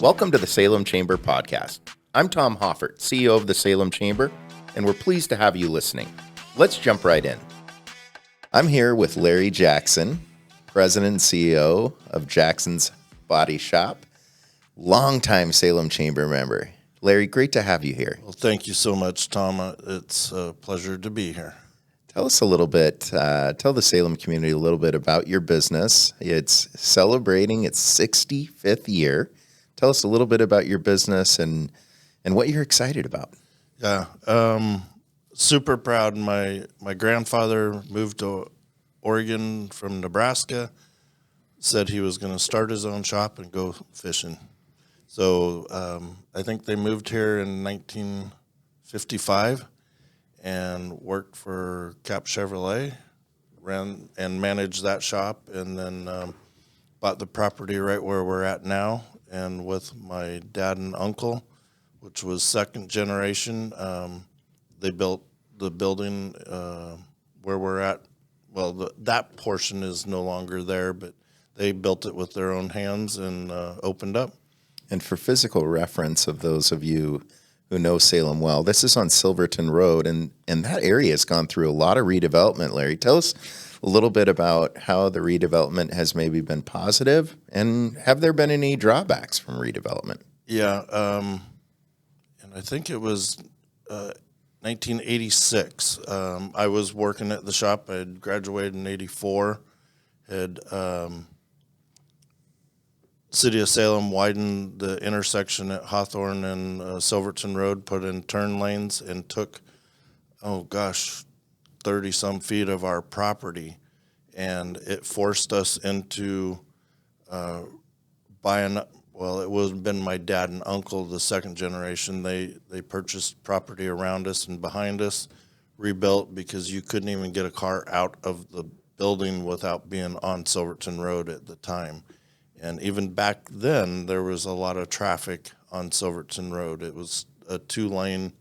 Welcome to the Salem Chamber podcast. I'm Tom Hoffert, CEO of the Salem Chamber, and we're pleased to have you listening. Let's jump right in. I'm here with Larry Jackson, President and CEO of Jackson's Body Shop, longtime Salem Chamber member. Larry, great to have you here. Well, thank you so much, Tom. It's a pleasure to be here. Tell us a little bit, tell the Salem community a little bit about your business. It's celebrating its 65th year. Tell us a little bit about your business and what you're excited about. Yeah, super proud. My grandfather moved to Oregon from Nebraska, said he was going to start his own shop and go fishing. So I think they moved here in 1955 and worked for Cap Chevrolet, ran and managed that shop, and then bought the property right where we're at now. And with my dad and uncle, which was second generation, they built the building where we're at. Well, that portion is no longer there, but they built it with their own hands and opened up. And for physical reference of those of you who know Salem well, this is on Silverton Road, and that area has gone through a lot of redevelopment, Larry. Tell us a little bit about how the redevelopment has maybe been positive, and have there been any drawbacks from redevelopment? Yeah, and I think it was 1986. I was working at the shop. I had graduated in 84, had City of Salem widened the intersection at Hawthorne and Silverton Road, put in turn lanes, and took, 30-some feet of our property. And it forced us into buying, well, it would have been my dad and uncle, the second generation. They purchased property around us and behind us, rebuilt, because you couldn't even get a car out of the building without being on Silverton Road at the time. And even back then, there was a lot of traffic on Silverton Road. It was a 2-lane,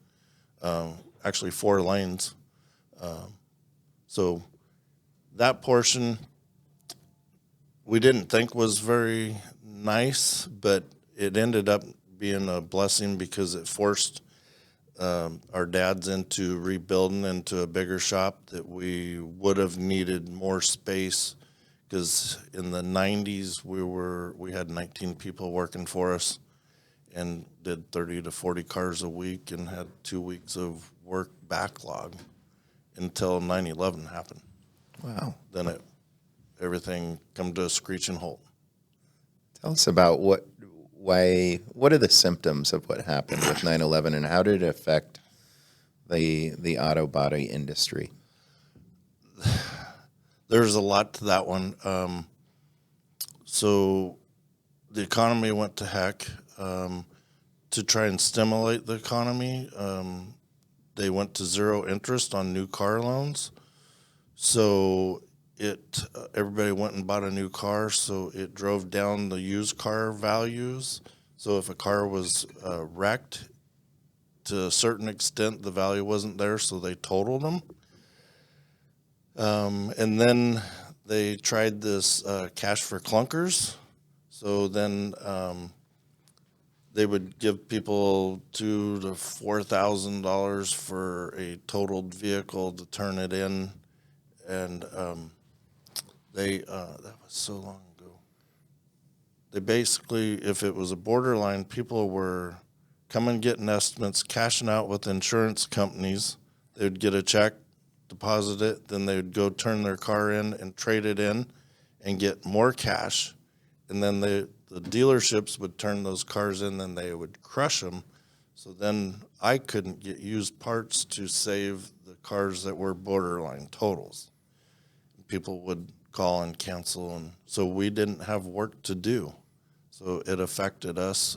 actually 4 lanes. So that portion we didn't think was very nice, but it ended up being a blessing because it forced our dads into rebuilding into a bigger shop that we would have needed more space. Because in the 90s, we had 19 people working for us and did 30 to 40 cars a week and had 2 weeks of work backlog until 9/11 happened. Wow. Then everything come to a screeching halt. Tell us about what are the symptoms of what happened with 9/11, and how did it affect the auto body industry? There's a lot to that one. So the economy went to heck. To try and stimulate the economy, they went to zero interest on new car loans. So everybody went and bought a new car, so it drove down the used car values. So if a car was wrecked, to a certain extent, the value wasn't there, so they totaled them. And then they tried this cash for clunkers. So then they would give people $2,000 to $4,000 for a totaled vehicle to turn it in, and that was so long ago. They basically, if it was a borderline, people were coming getting estimates, cashing out with insurance companies. They would get a check, deposit it, then they would go turn their car in and trade it in and get more cash. And then the dealerships would turn those cars in, and they would crush them. So then I couldn't get used parts to save the cars that were borderline totals. People would call and cancel, and so we didn't have work to do. So it affected us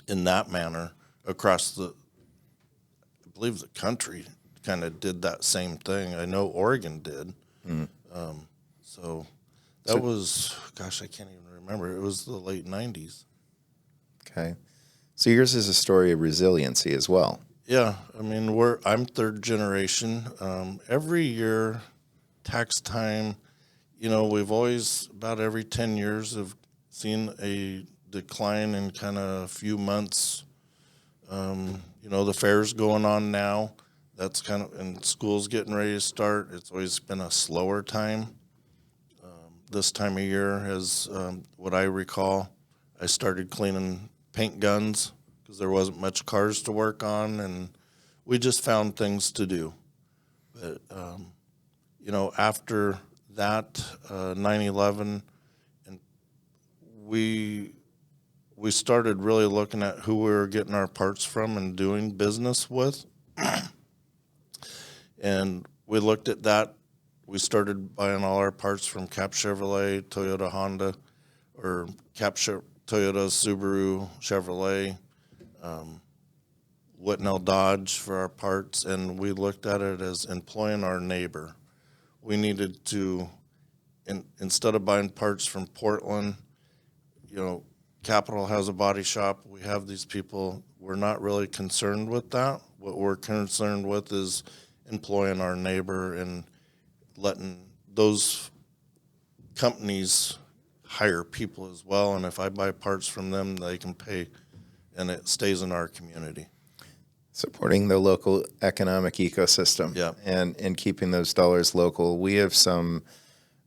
in that manner across I believe the country kind of did that same thing. I know Oregon did. So that was, I can't even remember. It was the late 90s. Okay. So yours is a story of resiliency as well. Yeah. I mean, I'm third generation. Every year, tax time, we've always, about every 10 years, have seen a decline in kind of a few months. The fair's going on now. That's and school's getting ready to start. It's always been a slower time. This time of year, as what I recall, I started cleaning paint guns because there wasn't much cars to work on, and we just found things to do. But, after that, 9/11, and we started really looking at who we were getting our parts from and doing business with. And we looked at that. We started buying all our parts from Cap Chevrolet, Toyota, Honda, or Toyota, Subaru, Chevrolet, Whitnell Dodge for our parts, and we looked at it as employing our neighbor. We needed to, instead of buying parts from Portland, Capital has a body shop. We have these people. We're not really concerned with that. What we're concerned with is employing our neighbor and letting those companies hire people as well. And if I buy parts from them, they can pay, and it stays in our community. Supporting the local economic ecosystem, Yeah. and keeping those dollars local. We have some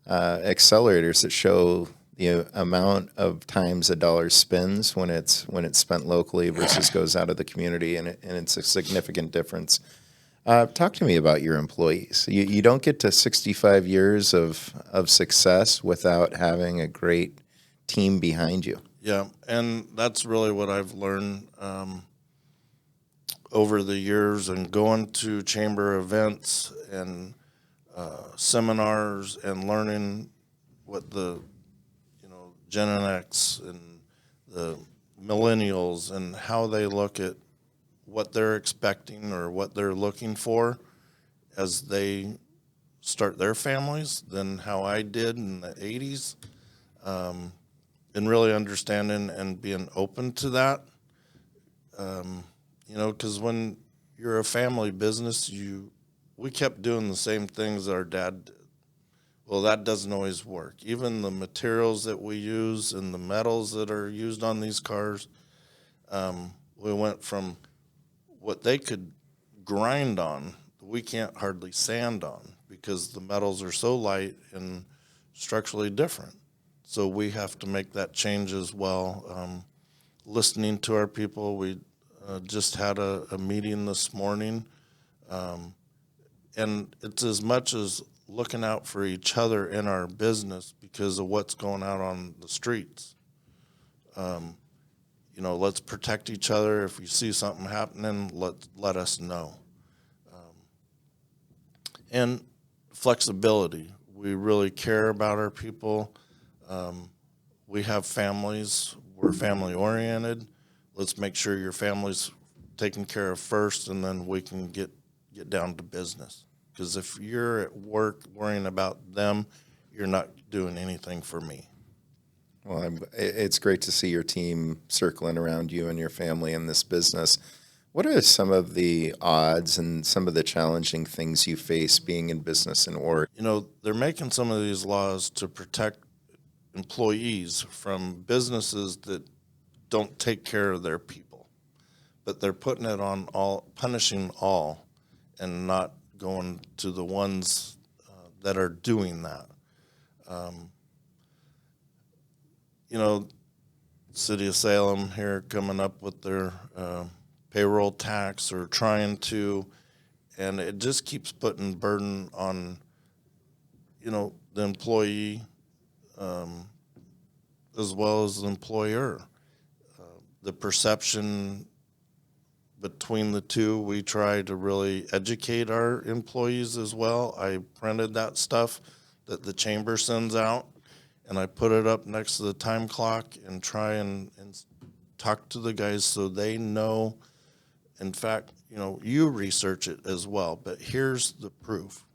accelerators that show the amount of times a dollar spends when it's spent locally versus goes out of the community, and it's a significant difference. Talk to me about your employees. You don't get to 65 years of success without having a great team behind you. Yeah, and that's really what I've learned over the years, and going to chamber events and seminars and learning what the Gen X and the millennials and how they look at what they're expecting or what they're looking for as they start their families than how I did in the 80s, and really understanding and being open to that. Because when you're a family business, we kept doing the same things our dad did. Well, that doesn't always work. Even the materials that we use and the metals that are used on these cars, we went from what they could grind on, we can't hardly sand on because the metals are so light and structurally different. So we have to make that change as well. Listening to our people, we just had a meeting this morning, and it's as much as looking out for each other in our business because of what's going out on the streets. Let's protect each other. If you see something happening, let us know. And flexibility. We really care about our people. We have families. We're family oriented. Let's make sure your family's taken care of first, and then we can get down to business. Because if you're at work worrying about them, you're not doing anything for me. Well, it's great to see your team circling around you and your family in this business. What are some of the odds and some of the challenging things you face being in business in Oregon? They're making some of these laws to protect employees from businesses that don't take care of their people. But they're putting it on punishing all, and not going to the ones that are doing that. City of Salem here coming up with their payroll tax or trying to, and it just keeps putting burden on, the employee as well as the employer. The perception between the two, we try to really educate our employees as well. I printed that stuff that the chamber sends out, and I put it up next to the time clock and try and talk to the guys so they know. In fact, you research it as well, but here's the proof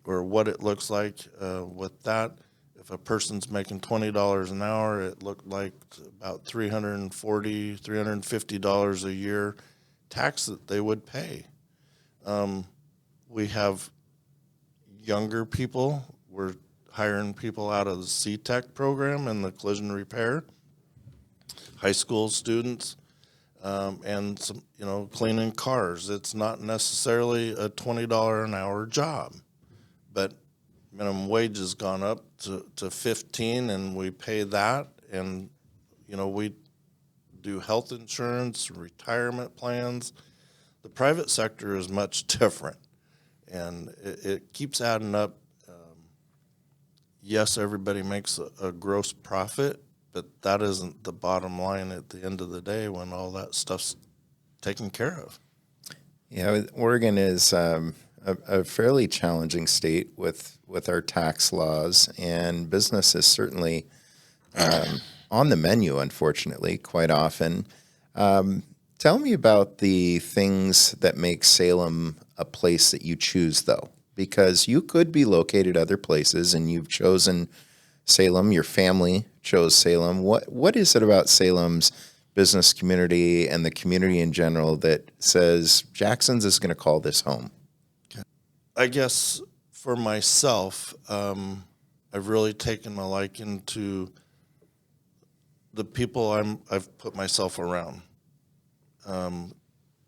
or what it looks like with that. If a person's making $20 an hour, it looked like about $340, $350 a year tax that they would pay. We have younger people. We're hiring people out of the C-Tech program and the collision repair. high school students, and some, cleaning cars. It's not necessarily a $20 an hour job, but minimum wage has gone up to 15, and we pay that, and we do health insurance, retirement plans. The private sector is much different, and it keeps adding up. Yes, everybody makes a gross profit, but that isn't the bottom line at the end of the day when all that stuff's taken care of. Yeah, Oregon is a fairly challenging state with our tax laws, and business is certainly on the menu, unfortunately, quite often. Tell me about the things that make Salem a place that you choose, though, because you could be located other places, and you've chosen Salem. Your family chose Salem. What is it about Salem's business community and the community in general that says Jackson's is going to call this home? I guess for myself, I've really taken a liking to the people I've put myself around.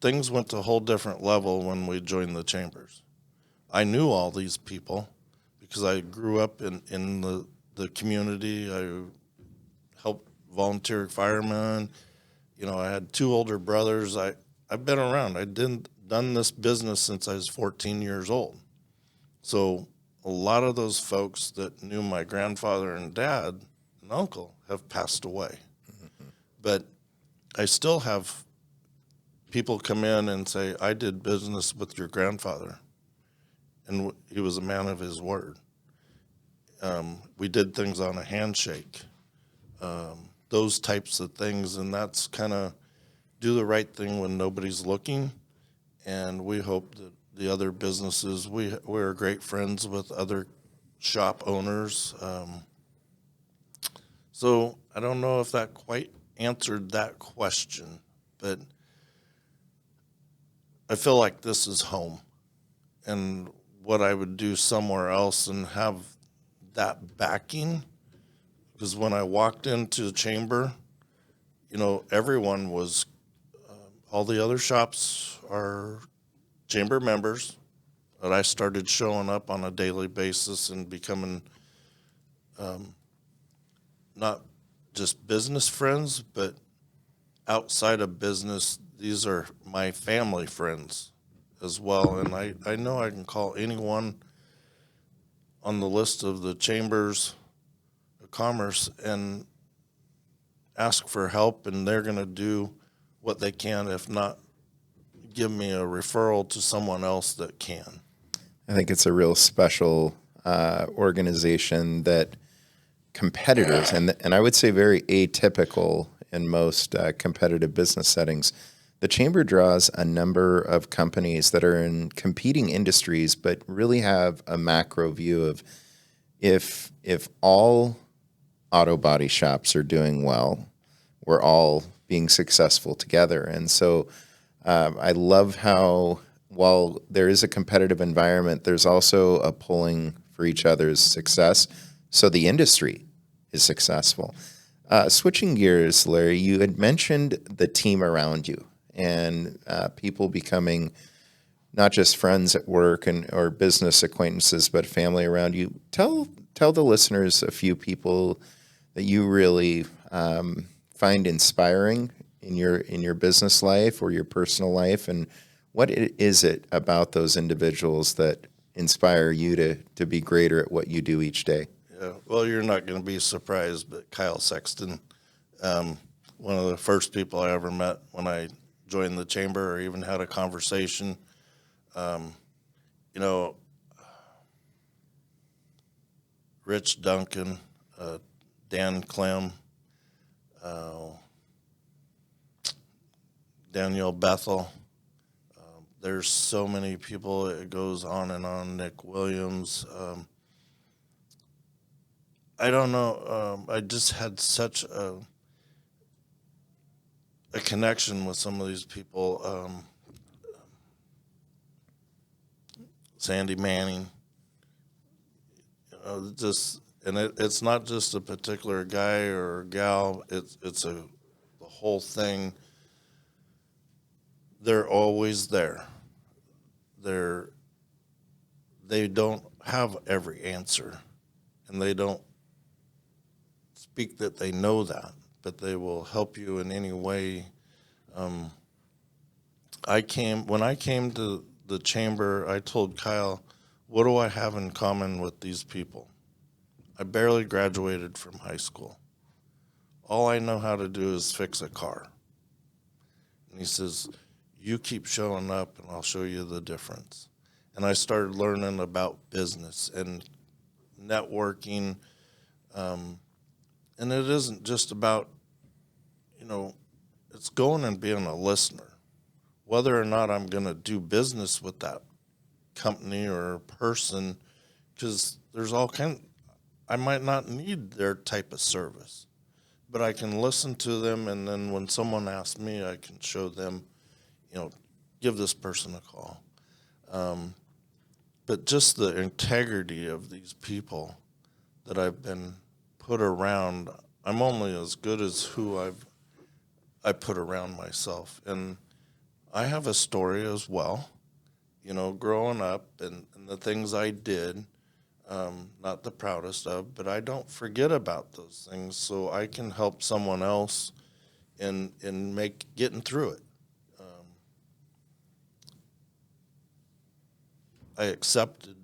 Things went to a whole different level when we joined the chambers. I knew all these people because I grew up in the community. I helped volunteer firemen. I had 2 older brothers. I've been around. Done this business since I was 14 years old. So a lot of those folks that knew my grandfather and dad and uncle have passed away. Mm-hmm. But I still have people come in and say, I did business with your grandfather, and he was a man of his word. We did things on a handshake, those types of things, and that's kind of do the right thing when nobody's looking, and we hope that the other businesses, we're great friends with other shop owners. So I don't know if that quite answered that question, but I feel like this is home, and what I would do somewhere else and have that backing, because when I walked into the chamber, everyone was, all the other shops are chamber members, but I started showing up on a daily basis and becoming not just business friends, but outside of business, these are my family friends as well. And I know I can call anyone on the list of the chambers of commerce and ask for help, and they're going to do what they can, if not give me a referral to someone else that can. I think it's a real special organization that competitors, and I would say very atypical in most competitive business settings. The chamber draws a number of companies that are in competing industries, but really have a macro view of if all auto body shops are doing well, we're all being successful together. And so I love how, while there is a competitive environment, there's also a pulling for each other's success, so the industry is successful. Switching gears, Larry, you had mentioned the team around you and people becoming not just friends at work or business acquaintances, but family around you. Tell the listeners a few people that you really find inspiring in your business life or your personal life, and what is it about those individuals that inspire you to be greater at what you do each day? Yeah, well, you're not going to be surprised, but Kyle Sexton, one of the first people I ever met when I joined the chamber or even had a conversation. Rich Duncan, Dan Clem, Daniel Bethel. There's so many people. It goes on and on. Nick Williams. I don't know. I just had such a connection with some of these people. Sandy Manning. It's not just a particular guy or gal. It's the whole thing, they're always there. They don't have every answer, and they don't speak that they know that, but they will help you in any way. When I came to the chamber, I told Kyle, what do I have in common with these people? I barely graduated from high school. All I know how to do is fix a car. And he says, you keep showing up and I'll show you the difference. And I started learning about business and networking. And it isn't just about, it's going and being a listener. Whether or not I'm going to do business with that company or person, because there's I might not need their type of service, but I can listen to them, and then when someone asks me, I can show them, give this person a call. But just the integrity of these people that I've been put around, I'm only as good as who I put around myself. And I have a story as well, growing up and the things I did, not the proudest of, but I don't forget about those things so I can help someone else in getting through it. I accepted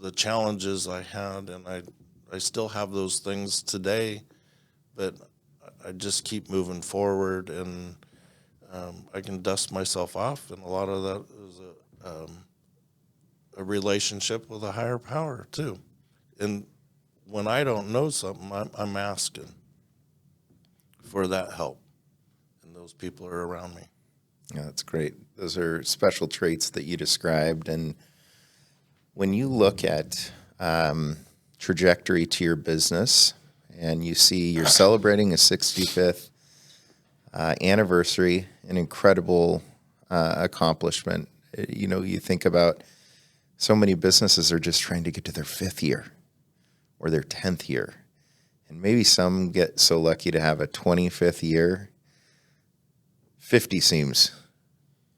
the challenges I had, and I still have those things today, but I just keep moving forward, and I can dust myself off, and a lot of that is a relationship with a higher power too. And when I don't know something, I'm asking for that help, and those people are around me. Yeah, that's great. Those are special traits that you described. And when you look at trajectory to your business and you see you're celebrating a 65th anniversary, an incredible accomplishment, you think about so many businesses are just trying to get to their 5th year or their 10th year. And maybe some get so lucky to have a 25th year. 50 seems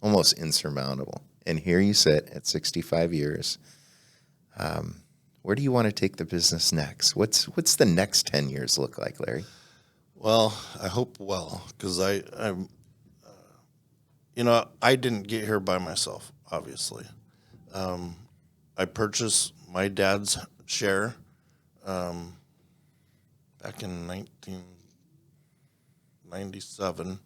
almost insurmountable. And here you sit at 65 years. Where do you want to take the business next? What's the next 10 years look like, Larry? Well, I hope because I didn't get here by myself, obviously. I purchased my dad's share back in 1997,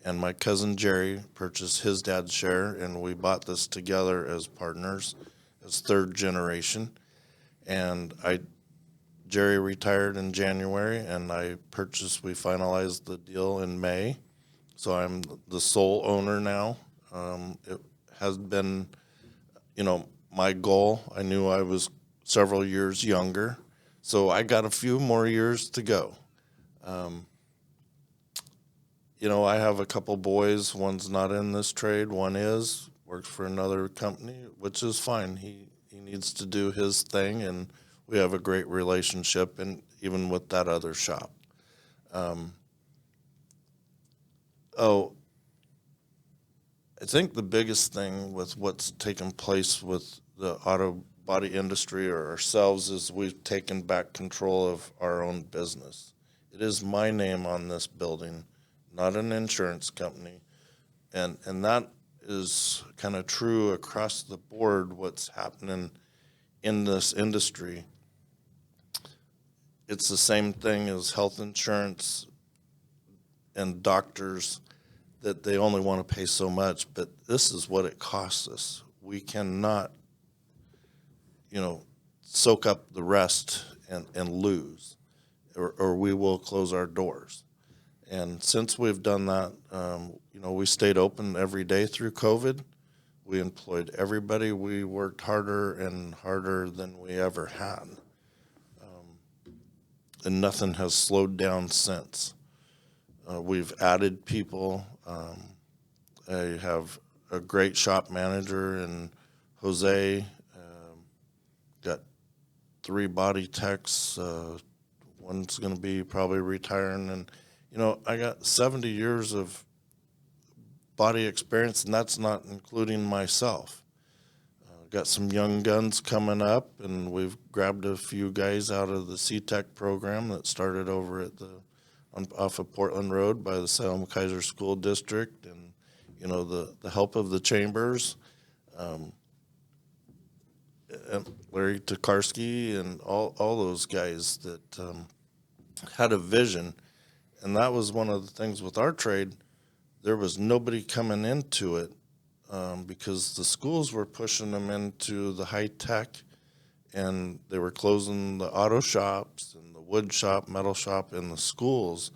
and my cousin Jerry purchased his dad's share, and we bought this together as partners, as third generation. And Jerry retired in January, and we finalized the deal in May. So I'm the sole owner now. It has been, my goal. I knew I was several years younger, so I got a few more years to go. I have a couple boys. One's not in this trade. One works for another company, which is fine. He needs to do his thing, and we have a great relationship, and even with that other shop. I think the biggest thing with what's taken place with the auto body industry or ourselves is we've taken back control of our own business. It is my name on this building, not an insurance company. And that is kind of true across the board what's happening in this industry. It's the same thing as health insurance and doctors, that they only want to pay so much, but this is what it costs us. We cannot, soak up the rest and lose, or we will close our doors. And since we've done that, we stayed open every day through COVID. We employed everybody. We worked harder and harder than we ever had. And nothing has slowed down since. We've added people. I have a great shop manager in Jose. Got 3 body techs. One's going to be probably retiring I got 70 years of body experience, and that's not including myself. Got some young guns coming up, and we've grabbed a few guys out of the CTEC program that started over at off of Portland Road by the Salem Kaiser School District, and the help of the chambers, and Larry Tokarski, and all those guys that had a vision. And that was one of the things with our trade. There was nobody coming into it because the schools were pushing them into the high tech, and they were closing the auto shops and the wood shop, metal shop in the schools.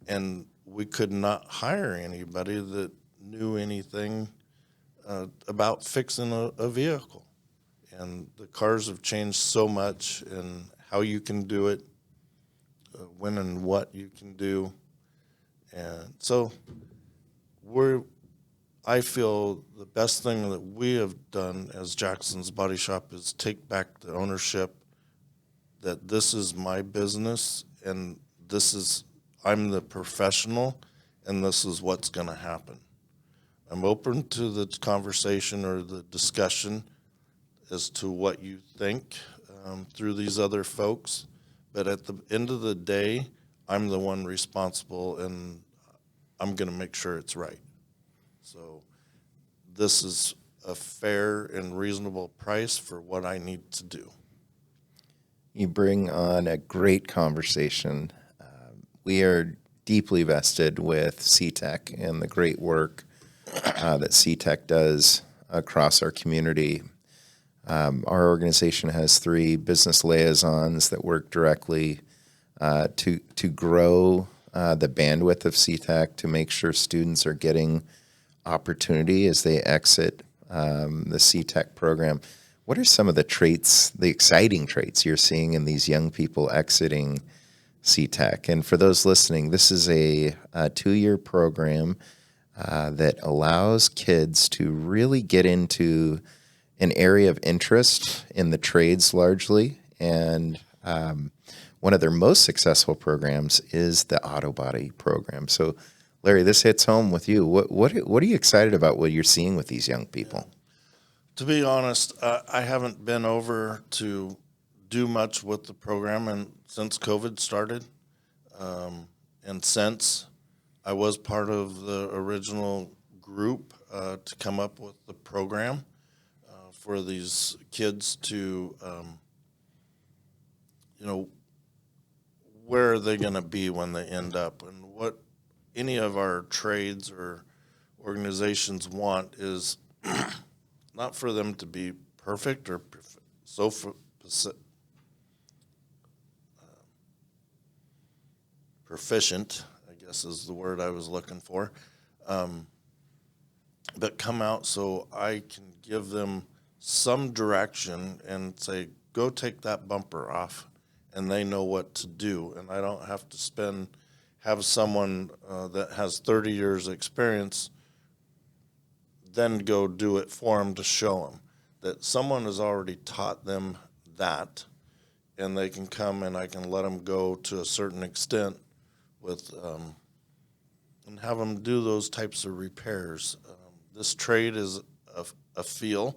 And we could not hire anybody that knew anything about fixing a vehicle. And the cars have changed so much, and how you can do it, when and what you can do. And so I feel the best thing that we have done as Jackson's Body Shop is take back the ownership that this is my business, and I'm the professional, and this is what's going to happen. I'm open to the conversation or the discussion as to what you think through these other folks. But at the end of the day, I'm the one responsible, and I'm going to make sure it's right. So this is a fair and reasonable price for what I need to do. You bring on a great conversation. We are deeply vested with CTEC and the great work that CTEC does across our community. Our organization has 3 business liaisons that work directly to grow the bandwidth of CTEC, to make sure students are getting opportunity as they exit the CTEC program. What are some of the traits, the exciting traits you're seeing in these young people exiting CTEC? And for those listening, this is a 2-year program that allows kids to really get into an area of interest in the trades largely. And one of their most successful programs is the auto body program. So, Larry, this hits home with you. What are you excited about what you're seeing with these young people? To be honest, I haven't been over to do much with the program and since COVID started. And since I was part of the original group to come up with the program for these kids to, where are they going to be when they end up, and what any of our trades or organizations want is not for them to be perfect or proficient, I guess is the word I was looking for, but come out so I can give them some direction and say, go take that bumper off, and they know what to do. And I don't have to have someone that has 30 years experience then go do it for them to show them that someone has already taught them that, and they can come and I can let them go to a certain extent with and have them do those types of repairs. This trade is a feel,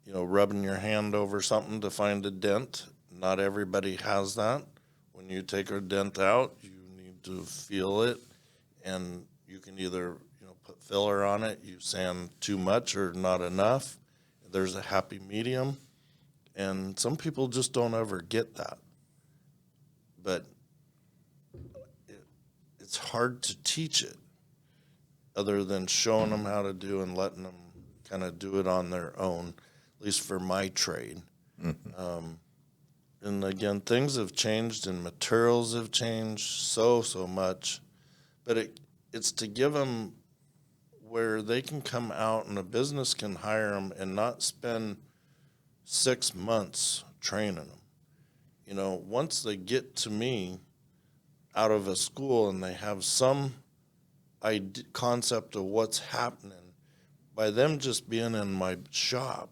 rubbing your hand over something to find a dent. Not everybody has that. When you take a dent out, you need to feel it, and you can either put filler on it, you sand too much or not enough. There's a happy medium, and some people just don't ever get that. But it's hard to teach it other than showing them how to do and letting them kind of do it on their own, at least for my trade. Mm-hmm. And again, things have changed and materials have changed so much, but it's to give them where they can come out and a business can hire them and not spend 6 months training them. Once they get to me out of a school and they have some concept of what's happening, by them just being in my shop,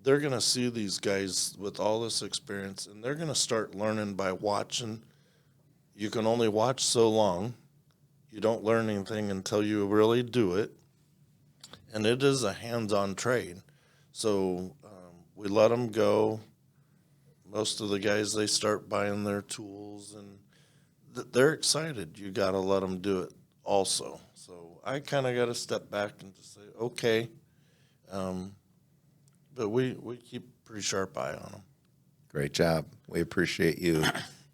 they're going to see these guys with all this experience, and they're going to start learning by watching, you can only watch so long. You don't learn anything until you really do it. And it is a hands-on trade. So we let them go. Most of the guys, they start buying their tools, and they're excited. You got to let them do it also. So I kind of got to step back and just say, okay. But we keep a pretty sharp eye on them. Great job. We appreciate you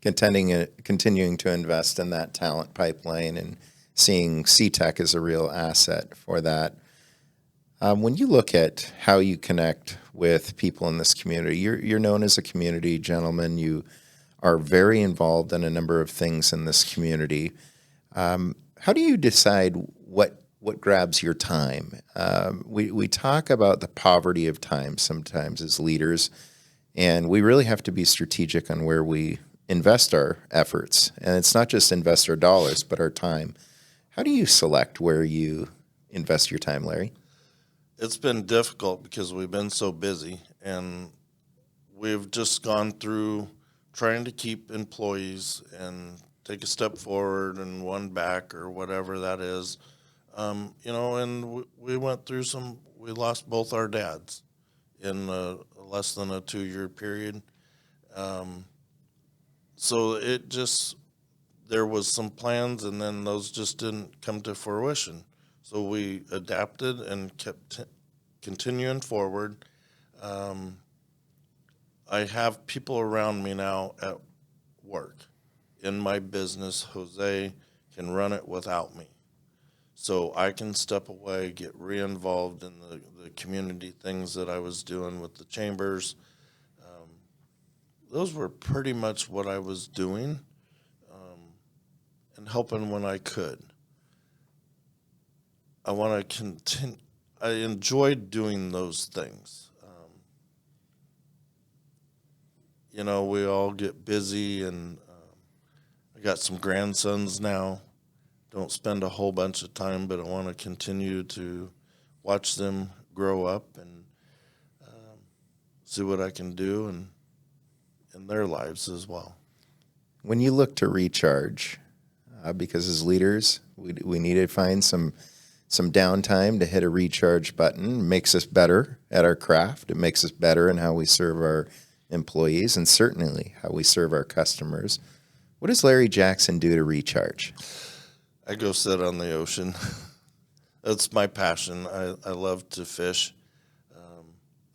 continuing to invest in that talent pipeline and seeing C-Tech as a real asset for that. When you look at how you connect with people in this community, you're known as a community gentleman. You are very involved in a number of things in this community. How do you decide what grabs your time? We talk about the poverty of time sometimes as leaders, and we really have to be strategic on where we invest our efforts. And it's not just invest our dollars, but our time. How do you select where you invest your time, Larry? It's been difficult because we've been so busy, and we've just gone through trying to keep employees and take a step forward and one back or whatever that is. And we went through we lost both our dads in less than a 2-year period. So there was some plans, and then those just didn't come to fruition. So we adapted and kept continuing forward. I have people around me now at work. In my business, Jose can run it without me. So I can step away, get re-involved in the community things that I was doing with the chambers. Those were pretty much what I was doing, and helping when I could. I want to continue. I enjoyed doing those things. We all get busy, and I got some grandsons now. Don't spend a whole bunch of time, but I want to continue to watch them grow up and see what I can do in their lives as well. When you look to recharge, because as leaders, we need to find some downtime to hit a recharge button. It makes us better at our craft. It makes us better in how we serve our employees, and certainly how we serve our customers. What does Larry Jackson do to recharge? I go sit on the ocean. That's my passion. I love to fish.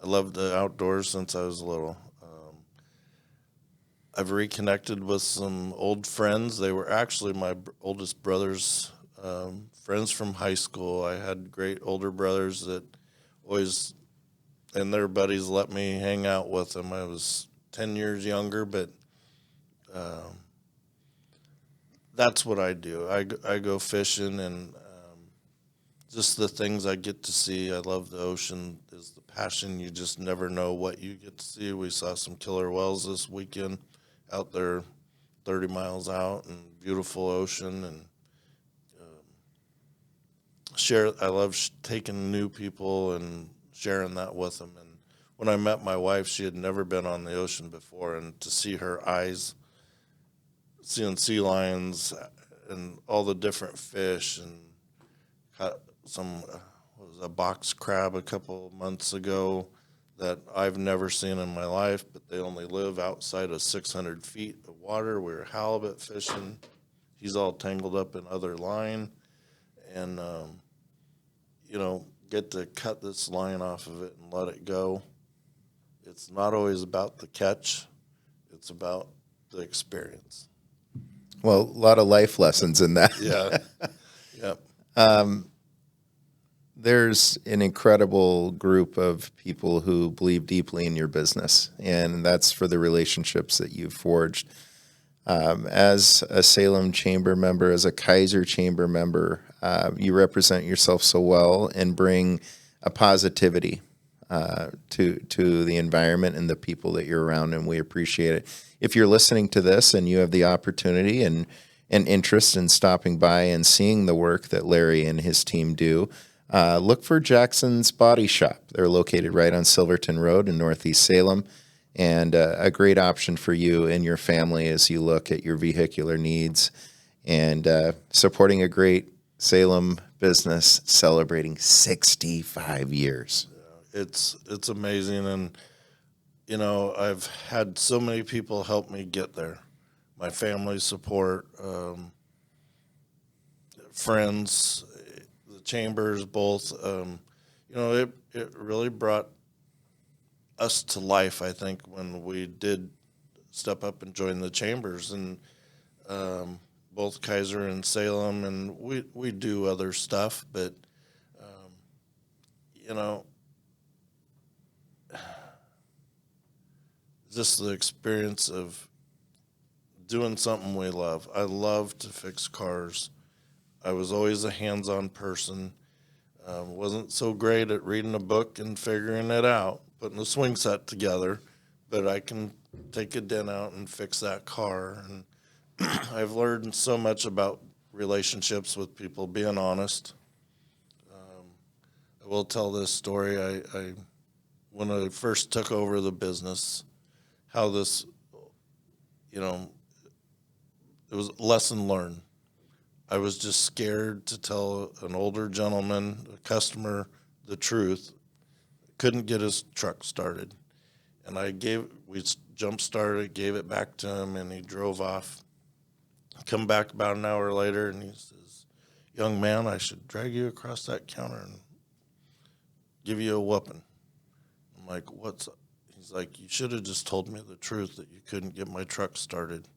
I love the outdoors since I was little. I've reconnected with some old friends. They were actually my oldest brother's friends from high school. I had great older brothers that always, and their buddies let me hang out with them. I was 10 years younger, but that's what I do. I go fishing, and just the things I get to see. I love the ocean. Is the passion. You just never know what you get to see. We saw some killer whales this weekend out there 30 miles out, and beautiful ocean, and I love taking new people and sharing that with them. And when I met my wife, she had never been on the ocean before, and to see her eyes, seeing sea lions and all the different fish, and caught a box crab a couple of months ago that I've never seen in my life, but they only live outside of 600 feet of water. We were halibut fishing. He's all tangled up in other line, and get to cut this line off of it and let it go. It's not always about the catch. It's about the experience. Well, a lot of life lessons in that. Yeah. Yep. There's an incredible group of people who believe deeply in your business, and that's for the relationships that you've forged. As a Salem Chamber member, as a Kaiser Chamber member, you represent yourself so well and bring a positivity to the environment and the people that you're around, and we appreciate it. If you're listening to this and you have the opportunity and interest in stopping by and seeing the work that Larry and his team do, look for Jackson's Body Shop. They're located right on Silverton Road in Northeast Salem. and a great option for you and your family as you look at your vehicular needs, and supporting a great Salem business celebrating 65 years. It's amazing, and I've had so many people help me get there. My family support, friends, the chambers, both. It really brought us to life, I think, when we did step up and join the chambers, and both Kaiser and Salem, and we do other stuff, but just the experience of doing something we love. I love to fix cars. I was always a hands-on person. Wasn't so great at reading a book and figuring it out, putting the swing set together, but I can take a dent out and fix that car. And I've learned so much about relationships with people, being honest. I will tell this story. I when I first took over the business, how this, it was a lesson learned. I was just scared to tell an older gentleman, a customer, the truth. Couldn't get his truck started. And we jump-started, gave it back to him, and he drove off. Come back about an hour later, and he says, "Young man, I should drag you across that counter and give you a whooping." I'm like, "What's up?" He's like, "You should have just told me the truth that you couldn't get my truck started.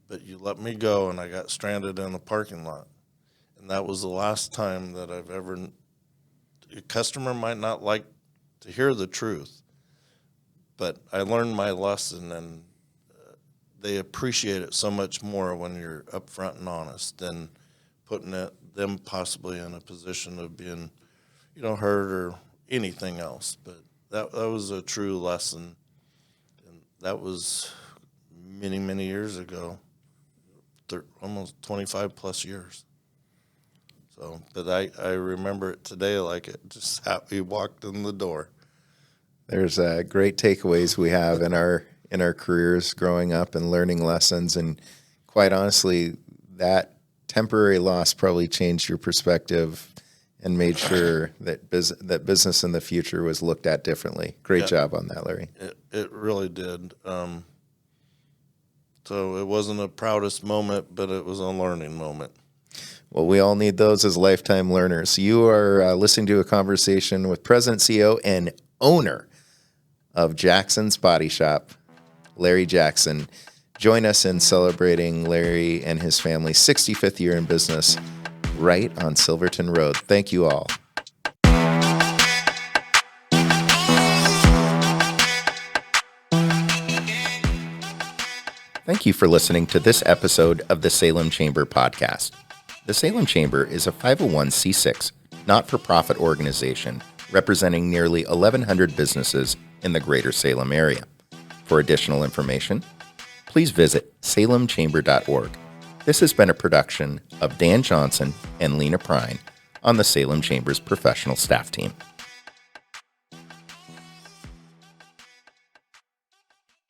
But you let me go, and I got stranded in a parking lot." And that was the last time that I've ever. A customer might not like to hear the truth, but I learned my lesson, and they appreciate it so much more when you're upfront and honest than putting them possibly in a position of being, hurt or anything else. But that was a true lesson, and that was many, many years ago. Almost 25 plus years. So, but I remember it today like it just we walked in the door. There's great takeaways we have in our careers growing up and learning lessons, and quite honestly, that temporary loss probably changed your perspective and made sure that business in the future was looked at differently. Great job on that, Larry. It really did. So it wasn't the proudest moment, but it was a learning moment. Well, we all need those as lifetime learners. You are listening to a conversation with President, CEO, and owner of Jackson's Body Shop, Larry Jackson. Join us in celebrating Larry and his family's 65th year in business right on Silverton Road. Thank you all. Thank you for listening to this episode of the Salem Chamber podcast. The Salem Chamber is a 501c6 not-for-profit organization representing nearly 1,100 businesses in the greater Salem area. For additional information, please visit salemchamber.org. This has been a production of Dan Johnson and Lena Prine on the Salem Chamber's professional staff team.